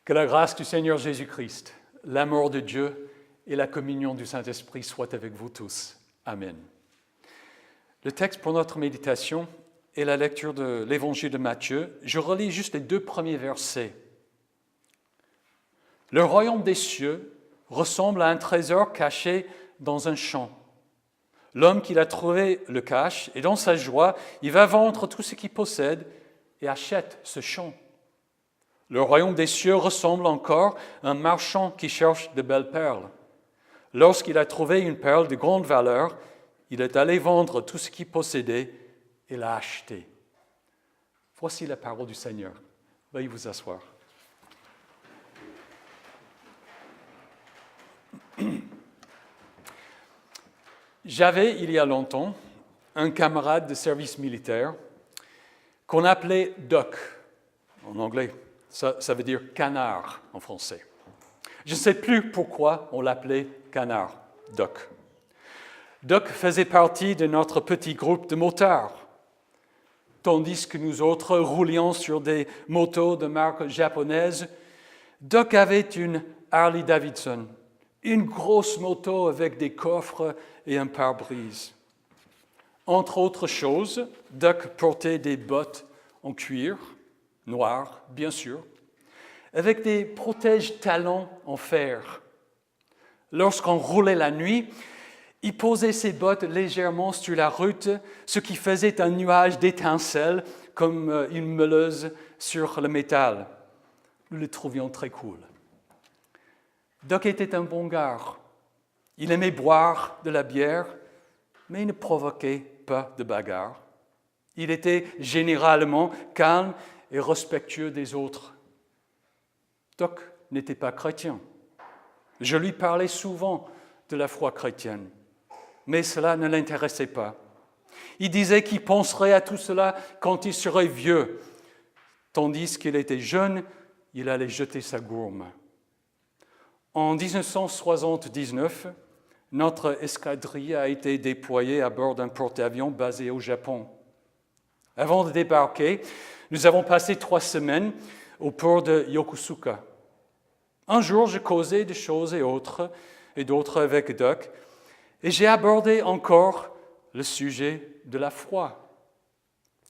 Que la grâce du Seigneur Jésus-Christ, l'amour de Dieu et la communion du Saint-Esprit soient avec vous tous. Amen. Le texte pour notre méditation est la lecture de l'Évangile de Matthieu. Je relis juste les 2 premiers versets. Le royaume des cieux ressemble à un trésor caché dans un champ. L'homme qui l'a trouvé le cache et dans sa joie, il va vendre tout ce qu'il possède et achète ce champ. Le royaume des cieux ressemble encore à un marchand qui cherche de belles perles. Lorsqu'il a trouvé une perle de grande valeur, il est allé vendre tout ce qu'il possédait et l'a acheté. Voici la parole du Seigneur. Veuillez vous asseoir. J'avais, il y a longtemps, un camarade de service militaire qu'on appelait Doc, en anglais. Ça veut dire canard en français. Je ne sais plus pourquoi on l'appelait canard, Doc. Doc faisait partie de notre petit groupe de motards. Tandis que nous autres roulions sur des motos de marque japonaise, Doc avait une Harley Davidson, une grosse moto avec des coffres et un pare-brise. Entre autres choses, Doc portait des bottes en cuir, noires, bien sûr, avec des protège-talons en fer. Lorsqu'on roulait la nuit, il posait ses bottes légèrement sur la route, ce qui faisait un nuage d'étincelles comme une meuleuse sur le métal. Nous le trouvions très cool. Doc était un bon gars. Il aimait boire de la bière, mais il ne provoquait pas de bagarre. Il était généralement calme et respectueux des autres. Doc n'était pas chrétien. Je lui parlais souvent de la foi chrétienne, mais cela ne l'intéressait pas. Il disait qu'il penserait à tout cela quand il serait vieux, tandis qu'il était jeune, il allait jeter sa gourme. En 1979, notre escadrille a été déployée à bord d'un porte-avions basé au Japon. Avant de débarquer, nous avons passé 3 semaines au port de Yokosuka. Un jour, je causais de choses et d'autres avec Doc, et j'ai abordé encore le sujet de la foi.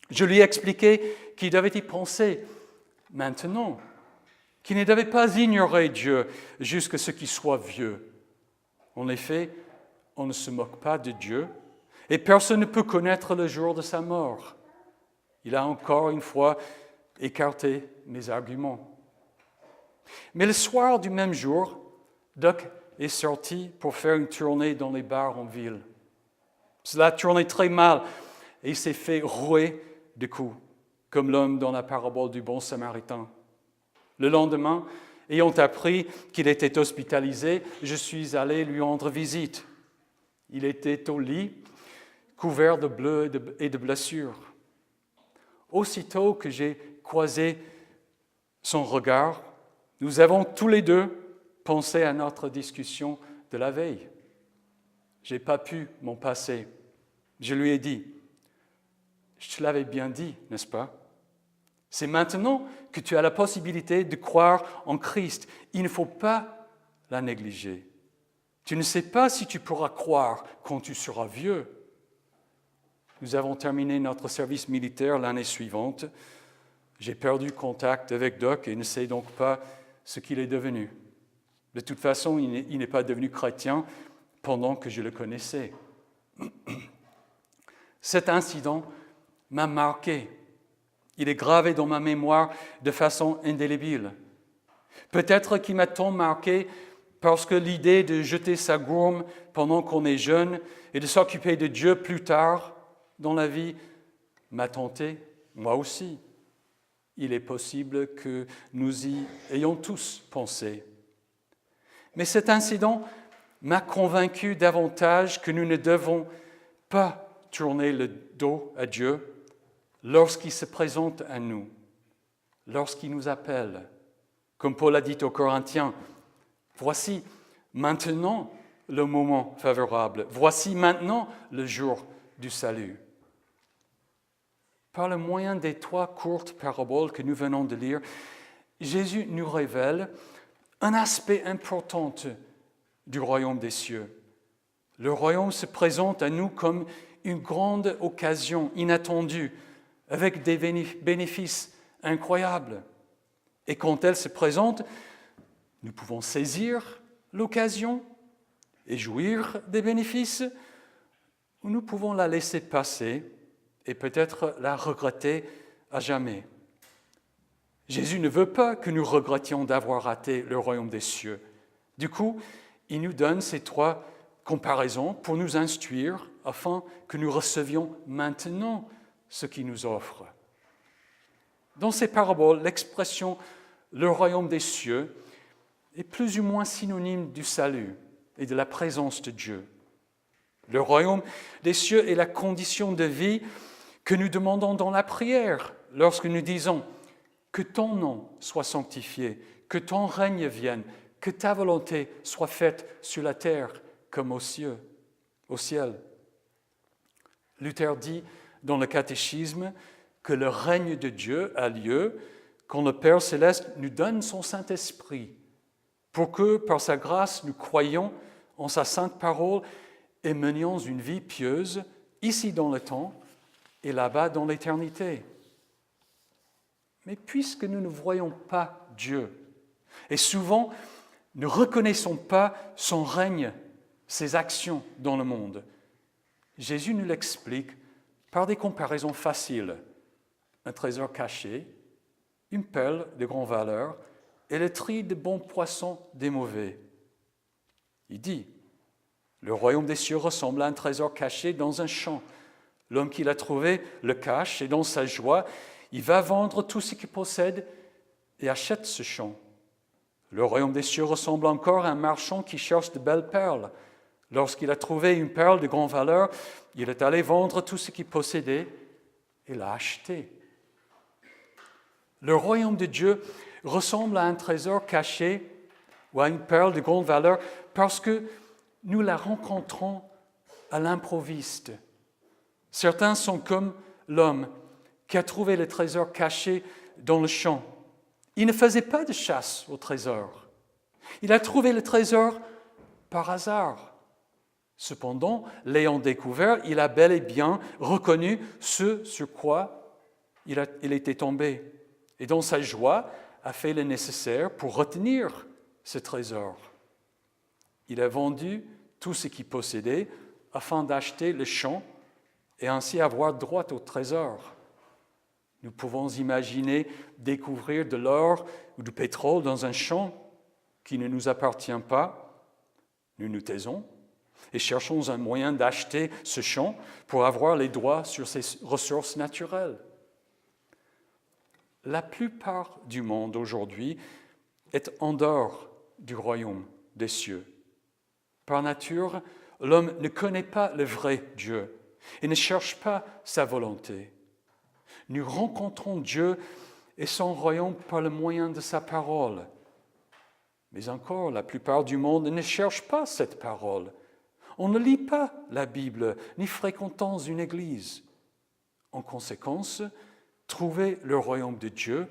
Je lui ai expliqué qu'il devait y penser maintenant, qu'il ne devait pas ignorer Dieu jusqu'à ce qu'il soit vieux. En effet, on ne se moque pas de Dieu, et personne ne peut connaître le jour de sa mort. Il a encore une fois écarté mes arguments. Mais le soir du même jour, Doc est sorti pour faire une tournée dans les bars en ville. Cela tournait très mal et il s'est fait rouer de coups, comme l'homme dans la parabole du bon Samaritain. Le lendemain, ayant appris qu'il était hospitalisé, je suis allé lui rendre visite. Il était au lit, couvert de bleus et de blessures. Aussitôt que j'ai croisé son regard, nous avons tous les deux pensé à notre discussion de la veille. Je n'ai pas pu m'en passer. Je lui ai dit, « Je te l'avais bien dit, n'est-ce pas? C'est maintenant que tu as la possibilité de croire en Christ. Il ne faut pas la négliger. Tu ne sais pas si tu pourras croire quand tu seras vieux. » Nous avons terminé notre service militaire l'année suivante. J'ai perdu contact avec Doc et ne sais donc pas ce qu'il est devenu. De toute façon, il n'est pas devenu chrétien pendant que je le connaissais. Cet incident m'a marqué. Il est gravé dans ma mémoire de façon indélébile. Peut-être qu'il m'a tant marqué parce que l'idée de jeter sa gourme pendant qu'on est jeune et de s'occuper de Dieu plus tard dans la vie m'a tenté, moi aussi. Il est possible que nous y ayons tous pensé. Mais cet incident m'a convaincu davantage que nous ne devons pas tourner le dos à Dieu lorsqu'il se présente à nous, lorsqu'il nous appelle. Comme Paul a dit aux Corinthiens, « Voici maintenant le moment favorable, voici maintenant le jour du salut. » Par le moyen des 3 courtes paraboles que nous venons de lire, Jésus nous révèle un aspect important du royaume des cieux. Le royaume se présente à nous comme une grande occasion inattendue, avec des bénéfices incroyables. Et quand elle se présente, nous pouvons saisir l'occasion et jouir des bénéfices, ou nous pouvons la laisser passer et peut-être la regretter à jamais. Jésus ne veut pas que nous regrettions d'avoir raté le royaume des cieux. Du coup, il nous donne ces 3 comparaisons pour nous instruire afin que nous recevions maintenant ce qu'il nous offre. Dans ces paraboles, l'expression « le royaume des cieux » est plus ou moins synonyme du salut et de la présence de Dieu. Le royaume des cieux est la condition de vie que nous demandons dans la prière lorsque nous disons « que ton nom soit sanctifié, que ton règne vienne, que ta volonté soit faite sur la terre comme au ciel. » Luther dit dans le catéchisme que le règne de Dieu a lieu quand le Père céleste nous donne son Saint-Esprit pour que, par sa grâce, nous croyions en sa sainte parole et menions une vie pieuse, ici dans le temps et là-bas dans l'éternité. Mais puisque nous ne voyons pas Dieu, et souvent ne reconnaissons pas son règne, ses actions dans le monde, Jésus nous l'explique par des comparaisons faciles. Un trésor caché, une perle de grande valeur et le tri de bons poissons des mauvais. Il dit, le royaume des cieux ressemble à un trésor caché dans un champ. L'homme qui l'a trouvé le cache et dans sa joie, il va vendre tout ce qu'il possède et achète ce champ. Le royaume des cieux ressemble encore à un marchand qui cherche de belles perles. Lorsqu'il a trouvé une perle de grande valeur, il est allé vendre tout ce qu'il possédait et l'a acheté. Le royaume de Dieu ressemble à un trésor caché ou à une perle de grande valeur parce que nous la rencontrons à l'improviste. Certains sont comme l'homme qui a trouvé le trésor caché dans le champ. Il ne faisait pas de chasse au trésor. Il a trouvé le trésor par hasard. Cependant, l'ayant découvert, il a bel et bien reconnu ce sur quoi il était tombé. Et dans sa joie, a fait le nécessaire pour retenir ce trésor. Il a vendu tout ce qu'il possédait afin d'acheter le champ et ainsi avoir droit au trésor. Nous pouvons imaginer découvrir de l'or ou du pétrole dans un champ qui ne nous appartient pas. Nous nous taisons et cherchons un moyen d'acheter ce champ pour avoir les droits sur ces ressources naturelles. La plupart du monde aujourd'hui est en dehors du royaume des cieux. Par nature, l'homme ne connaît pas le vrai Dieu et ne cherche pas sa volonté. Nous rencontrons Dieu et son royaume par le moyen de sa parole. Mais encore, la plupart du monde ne cherche pas cette parole. On ne lit pas la Bible, ni fréquentons une église. En conséquence, trouver le royaume de Dieu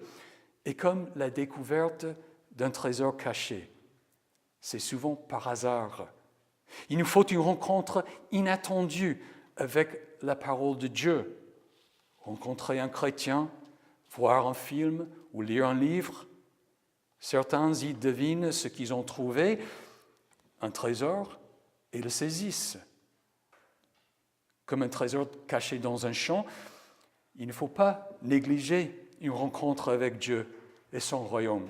est comme la découverte d'un trésor caché. C'est souvent par hasard. Il nous faut une rencontre inattendue avec la parole de Dieu. Rencontrer un chrétien, voir un film ou lire un livre. Certains y devinent ce qu'ils ont trouvé, un trésor, et le saisissent. Comme un trésor caché dans un champ, il ne faut pas négliger une rencontre avec Dieu et son royaume,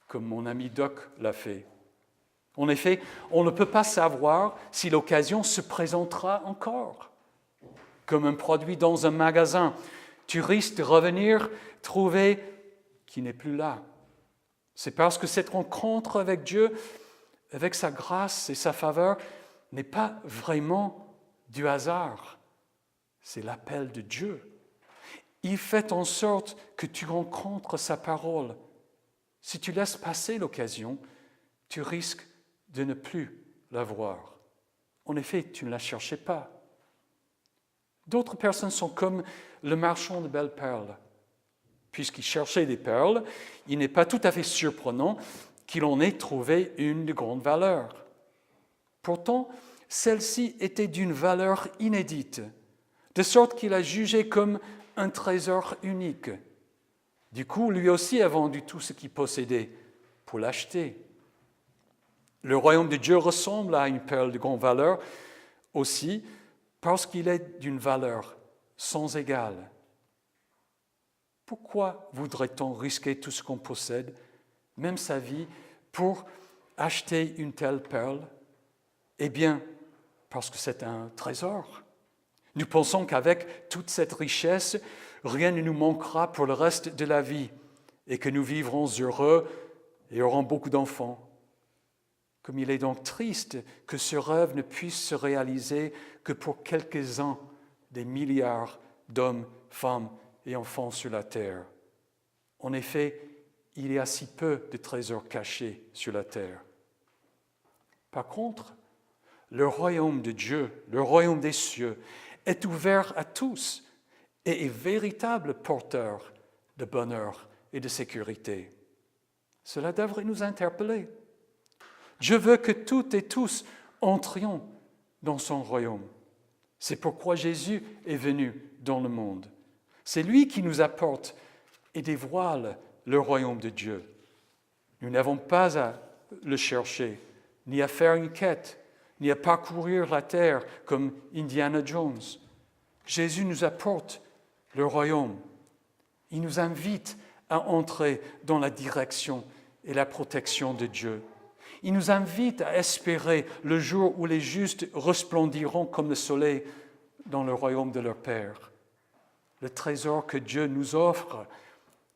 comme mon ami Doc l'a fait. En effet, on ne peut pas savoir si l'occasion se présentera encore. Comme un produit dans un magasin, tu risques de revenir trouver qu'il n'est plus là. C'est parce que cette rencontre avec Dieu, avec sa grâce et sa faveur, n'est pas vraiment du hasard. C'est l'appel de Dieu. Il fait en sorte que tu rencontres sa parole. Si tu laisses passer l'occasion, tu risques de ne plus la voir. En effet, tu ne la cherchais pas. D'autres personnes sont comme le marchand de belles perles. Puisqu'il cherchait des perles, il n'est pas tout à fait surprenant qu'il en ait trouvé une de grande valeur. Pourtant, celle-ci était d'une valeur inédite, de sorte qu'il a jugé comme un trésor unique. Du coup, lui aussi a vendu tout ce qu'il possédait pour l'acheter. Le royaume de Dieu ressemble à une perle de grande valeur aussi parce qu'il est d'une valeur sans égale. Pourquoi voudrait-on risquer tout ce qu'on possède, même sa vie, pour acheter une telle perle? Eh bien, parce que c'est un trésor. Nous pensons qu'avec toute cette richesse, rien ne nous manquera pour le reste de la vie et que nous vivrons heureux et aurons beaucoup d'enfants. Comme il est donc triste que ce rêve ne puisse se réaliser que pour quelques-uns des milliards d'hommes, femmes et enfants sur la terre. En effet, il y a si peu de trésors cachés sur la terre. Par contre, le royaume de Dieu, le royaume des cieux, est ouvert à tous et est véritable porteur de bonheur et de sécurité. Cela devrait nous interpeller. Dieu veut que toutes et tous entrions dans son royaume. C'est pourquoi Jésus est venu dans le monde. C'est lui qui nous apporte et dévoile le royaume de Dieu. Nous n'avons pas à le chercher, ni à faire une quête, ni à parcourir la terre comme Indiana Jones. Jésus nous apporte le royaume. Il nous invite à entrer dans la direction et la protection de Dieu. Il nous invite à espérer le jour où les justes resplendiront comme le soleil dans le royaume de leur Père. Le trésor que Dieu nous offre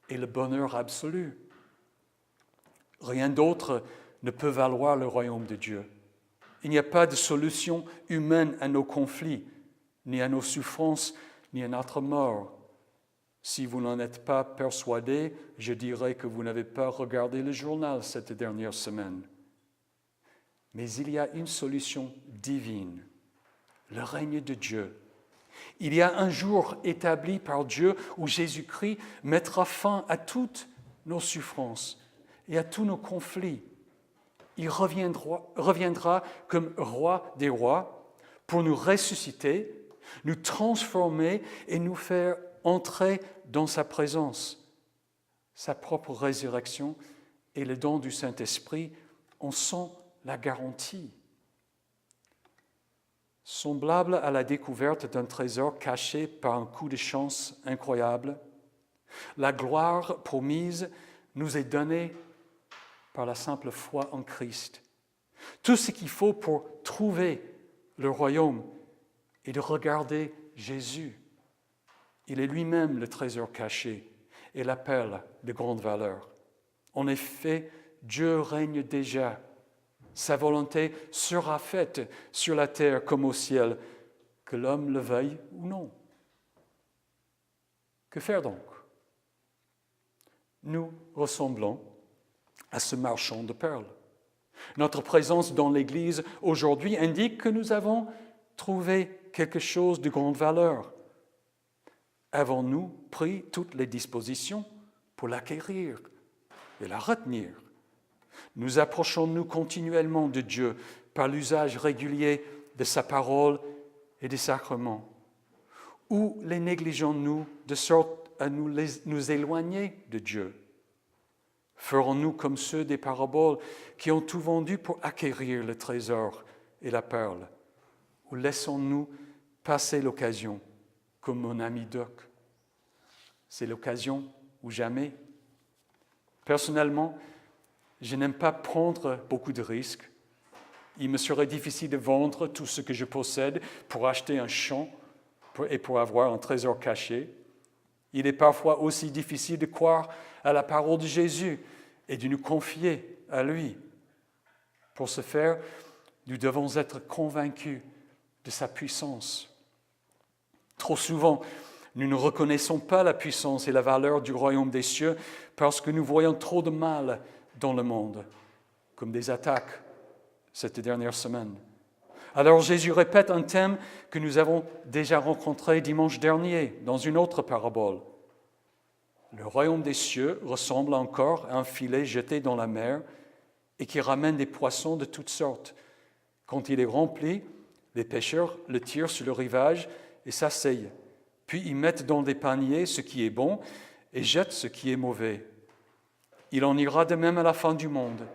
est le bonheur absolu. Rien d'autre ne peut valoir le royaume de Dieu. Il n'y a pas de solution humaine à nos conflits, ni à nos souffrances, ni à notre mort. Si vous n'en êtes pas persuadé, je dirais que vous n'avez pas regardé le journal cette dernière semaine. Mais il y a une solution divine, le règne de Dieu. Il y a un jour établi par Dieu où Jésus-Christ mettra fin à toutes nos souffrances et à tous nos conflits. Il reviendra comme roi des rois pour nous ressusciter, nous transformer et nous faire entrer dans sa présence. Sa propre résurrection et le don du Saint-Esprit en sont la garantie. Semblable à la découverte d'un trésor caché par un coup de chance incroyable, la gloire promise nous est donnée par la simple foi en Christ. Tout ce qu'il faut pour trouver le royaume est de regarder Jésus. Il est lui-même le trésor caché et la perle de grande valeur. En effet, Dieu règne déjà. Sa volonté sera faite sur la terre comme au ciel, que l'homme le veuille ou non. Que faire donc? Nous ressemblons à ce marchand de perles. Notre présence dans l'Église aujourd'hui indique que nous avons trouvé quelque chose de grande valeur. Avons-nous pris toutes les dispositions pour l'acquérir et la retenir? Nous approchons-nous continuellement de Dieu par l'usage régulier de sa parole et des sacrements? Ou les négligeons-nous de sorte à nous éloigner de Dieu? Ferons-nous comme ceux des paraboles qui ont tout vendu pour acquérir le trésor et la perle? Ou laissons-nous passer l'occasion comme mon ami Doc? C'est l'occasion ou jamais. Personnellement, je n'aime pas prendre beaucoup de risques. Il me serait difficile de vendre tout ce que je possède pour acheter un champ et pour avoir un trésor caché. Il est parfois aussi difficile de croire à la parole de Jésus et de nous confier à lui. Pour ce faire, nous devons être convaincus de sa puissance. Trop souvent, nous ne reconnaissons pas la puissance et la valeur du royaume des cieux parce que nous voyons trop de mal dans le monde, comme des attaques cette dernière semaine. Alors Jésus répète un thème que nous avons déjà rencontré dimanche dernier dans une autre parabole. Le royaume des cieux ressemble encore à un filet jeté dans la mer et qui ramène des poissons de toutes sortes. Quand il est rempli, les pêcheurs le tirent sur le rivage et s'asseyent. Puis ils mettent dans des paniers ce qui est bon et jettent ce qui est mauvais. Il en ira de même à la fin du monde.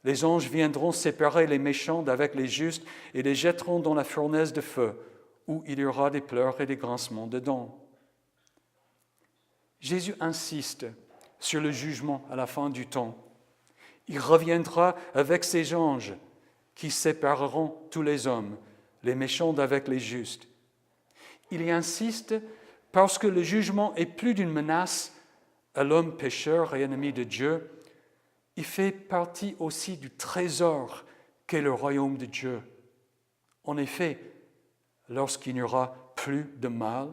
Les anges viendront séparer les méchants d'avec les justes et les jetteront dans la fournaise de feu, où il y aura des pleurs et des grincements de dents. Jésus insiste sur le jugement à la fin du temps. Il reviendra avec ses anges qui sépareront tous les hommes, les méchants d'avec les justes. Il y insiste parce que le jugement est plus d'une menace à l'homme pécheur et ennemi de Dieu. Il fait partie aussi du trésor qu'est le royaume de Dieu. En effet, lorsqu'il n'y aura plus de mal,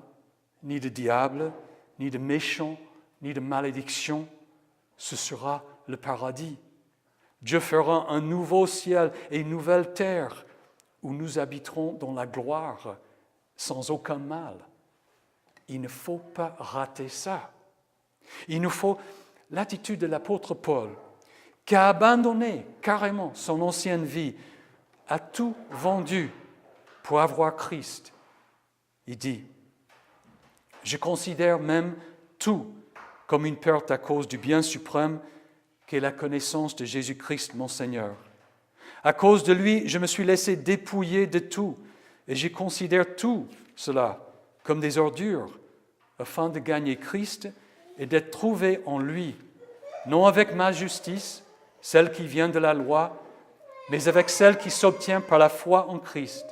ni de diable, ni de méchants, ni de malédiction, ce sera le paradis. Dieu fera un nouveau ciel et une nouvelle terre où nous habiterons dans la gloire sans aucun mal. Il ne faut pas rater ça. Il nous faut l'attitude de l'apôtre Paul, qui a abandonné carrément son ancienne vie, a tout vendu pour avoir Christ. Il dit, « Je considère même tout comme une perte à cause du bien suprême qu'est la connaissance de Jésus-Christ, mon Seigneur. À cause de lui, je me suis laissé dépouiller de tout, et je considère tout cela comme des ordures, afin de gagner Christ et d'être trouvé en lui, non avec ma justice, celle qui vient de la loi, mais avec celle qui s'obtient par la foi en Christ,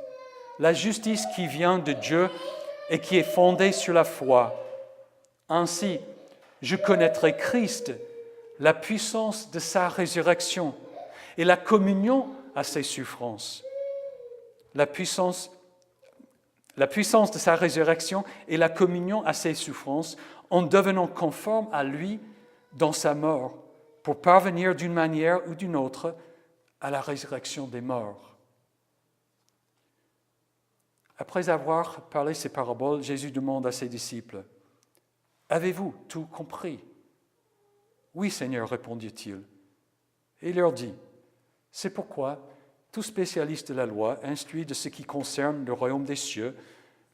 la justice qui vient de Dieu et qui est fondée sur la foi. Ainsi, je connaîtrai Christ, la puissance de sa résurrection et la communion à ses souffrances. La puissance de sa résurrection et la communion à ses souffrances en devenant conforme à lui dans sa mort, pour parvenir d'une manière ou d'une autre à la résurrection des morts. Après avoir parlé ces paraboles, Jésus demande à ses disciples, « Avez-vous tout compris ?» « Oui, Seigneur, répondit-il. Et il leur dit, « C'est pourquoi tout spécialiste de la loi, instruit de ce qui concerne le royaume des cieux,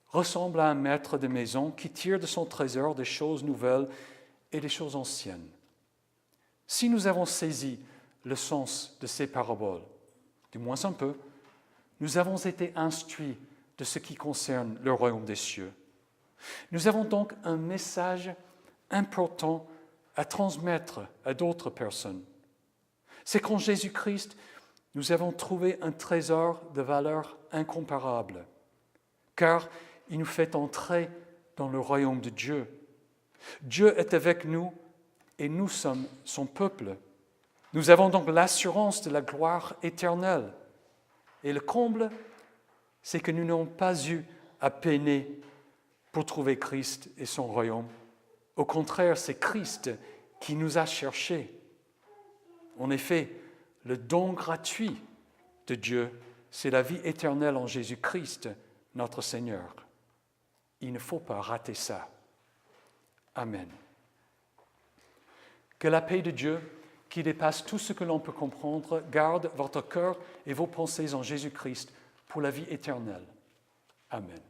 ressemble à un maître de maison qui tire de son trésor des choses nouvelles et des choses anciennes. » Si nous avons saisi le sens de ces paraboles, du moins un peu, nous avons été instruits de ce qui concerne le royaume des cieux. Nous avons donc un message important à transmettre à d'autres personnes. C'est qu'en Jésus-Christ, nous avons trouvé un trésor de valeur incomparable, car il nous fait entrer dans le royaume de Dieu. Dieu est avec nous et nous sommes son peuple. Nous avons donc l'assurance de la gloire éternelle. Et le comble, c'est que nous n'avons pas eu à peiner pour trouver Christ et son royaume. Au contraire, c'est Christ qui nous a cherchés. En effet, le don gratuit de Dieu, c'est la vie éternelle en Jésus-Christ, notre Seigneur. Il ne faut pas rater ça. Amen. Que la paix de Dieu, qui dépasse tout ce que l'on peut comprendre, garde votre cœur et vos pensées en Jésus-Christ pour la vie éternelle. Amen.